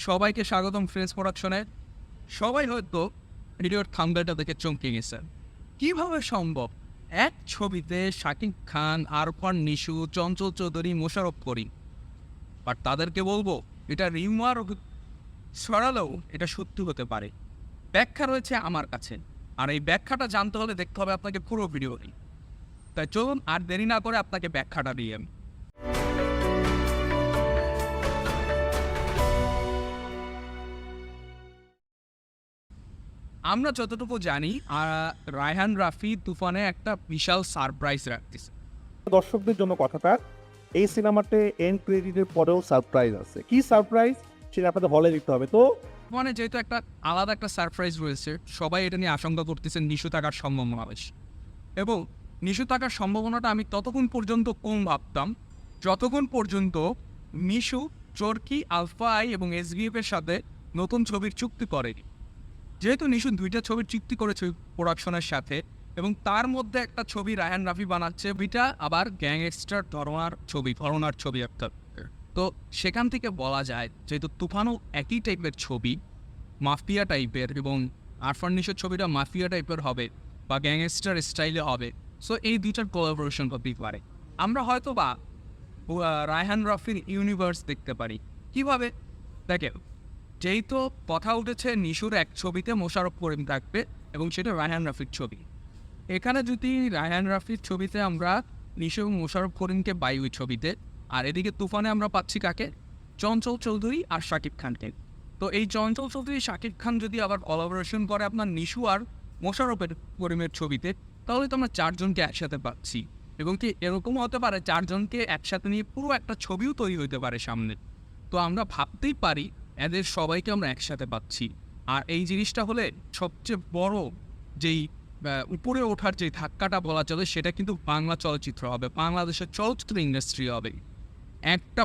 সবাইকে স্বাগতম ফ্রেন্স প্রোডাকশনে। সবাই হয়তো ভিডিওর থাম্বনেলটা দেখে চমকে গেছেন। কিভাবে সম্ভব এক ছবিতে শাকিব খান, আরফান নিশু, চঞ্চল চৌধুরী, মোশাররফ করিম, বাট তাদেরকে বলবো এটা রিউমার ছড়ালেও এটা সত্যি হতে পারে। ব্যাখ্যা রয়েছে আমার কাছে, আর এই ব্যাখ্যাটা জানতে হলে দেখতে হবে আপনাকে পুরো ভিডিওটি। তাই চলুন আর দেরি না করে আপনাকে ব্যাখ্যাটা দিয়ে আমি। আমরা যতটুকু জানি রায়হান রাফি তুফানে একটা বিশাল সারপ্রাইজ রাখতেছে। দর্শকদের জন্য কথাটা, এই সিনেমাতে এন্ড ক্রেডিটের পরেও সারপ্রাইজ আছে। কি সারপ্রাইজ সেটা আপনাদের হলে দেখতে হবে। তো মানে যেহেতু একটা আলাদা একটা সারপ্রাইজ রয়েছে, সবাই এটা নিয়ে আশঙ্কা করতেছেন নিশু থাকার সম্ভাবনা বেশি। এবং নিশু থাকার সম্ভাবনাটা আমি ততক্ষণ পর্যন্ত কম ভাবতাম যতক্ষণ পর্যন্ত নিশু চরকি, আলফা আই এবং এসবিএফ এর সাথে নতুন ছবির চুক্তি করেনি। যেহেতু নিশু 2টা ছবির চুক্তি করেছে প্রোডাকশনের সাথে, এবং তার মধ্যে একটা ছবি রায়হান রাফি বানাচ্ছে, ওইটা আবার গ্যাংস্টার ধরনার ছবি একটা। তো সেখান থেকে বলা যায় যেহেতু তুফানও একই টাইপের ছবি, মাফিয়া টাইপের, এবং আরফান নিশোর ছবিটা মাফিয়া টাইপের হবে বা গ্যাংস্টার স্টাইলে হবে, সো এই দুইটার কোলাবোরেশন হতেই পারে। আমরা হয়তো বা রায়হান রাফির ইউনিভার্স দেখতে পারি। কিভাবে দেখেন, যেহেতু কথা উঠেছে নিশুর এক ছবিতে মোশাররফ করিম থাকবে এবং সেটা রায়হান রাফির ছবি। এখানে যদি রায়হান রাফির ছবিতে আমরা নিশু এবং মোশাররফ করিমকে পাই ওই ছবিতে, আর এদিকে তুফানে আমরা পাচ্ছি কাকে? চঞ্চল চৌধুরী আর শাকিব খানকে। তো এই চঞ্চল চৌধুরী শাকিব খান যদি আবার কোলাবোরেশন করে আপনার নিশু আর মোশাররফের করিমের ছবিতে, তাহলে তো আমরা 4 জনকে একসাথে পাচ্ছি। এবং কি এরকমও হতে পারে 4 জনকে একসাথে নিয়ে পুরো একটা ছবিও তৈরি হতে পারে সামনে। তো আমরা ভাবতেই পারি এদের সবাইকে আমরা একসাথে পাচ্ছি। আর এই জিনিসটা হলে সবচেয়ে বড় যেই উপরে ওঠার যে ধাক্কাটা বলা চলে, সেটা কিন্তু বাংলা চলচ্চিত্র হবে, বাংলাদেশের চলচ্চিত্র ইন্ডাস্ট্রি হবে। একটা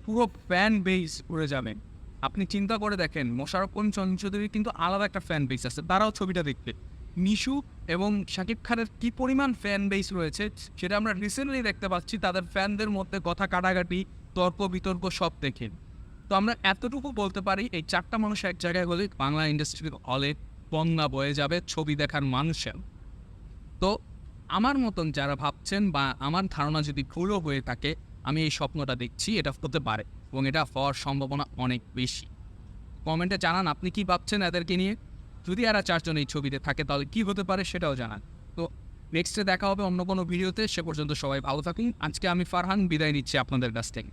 পুরো ফ্যান বেস উড়ে যাবে। আপনি চিন্তা করে দেখেন, মোশাররফ করিম, চঞ্চল চৌধুরীর কিন্তু আলাদা একটা ফ্যান বেস আছে, তারাও ছবিটা দেখবে। নিশু এবং শাকিব খানের কী পরিমাণ ফ্যান বেস রয়েছে সেটা আমরা রিসেন্টলি দেখতে পাচ্ছি, তাদের ফ্যানদের মধ্যে কথা কাটাকাটি, তর্ক বিতর্ক সব দেখেন। তো আমরা এতটুকু বলতে পারি, এই 4টা মানুষ এক জায়গায় হলে বাংলা ইন্ডাস্ট্রির হলে বন্যা বয়ে যাবে ছবি দেখার মানুষের। তো আমার মতন যারা ভাবছেন বা আমার ধারণা যদি ভুলও হয়ে থাকে, আমি এই স্বপ্নটা দেখছি এটা হতে পারে এবং এটা হওয়ার সম্ভাবনা অনেক বেশি। কমেন্টে জানান আপনি কি ভাবছেন এদেরকে নিয়ে। যদি এরা 4 জন এই ছবিতে থাকে তাহলে কি হতে পারে সেটাও জানান। তো নেক্সটে দেখা হবে অন্য কোনো ভিডিওতে। সে পর্যন্ত সবাই ভালো থাকুন। আজকে আমি ফারহান বিদায় নিচ্ছি আপনাদের কাছ থেকে।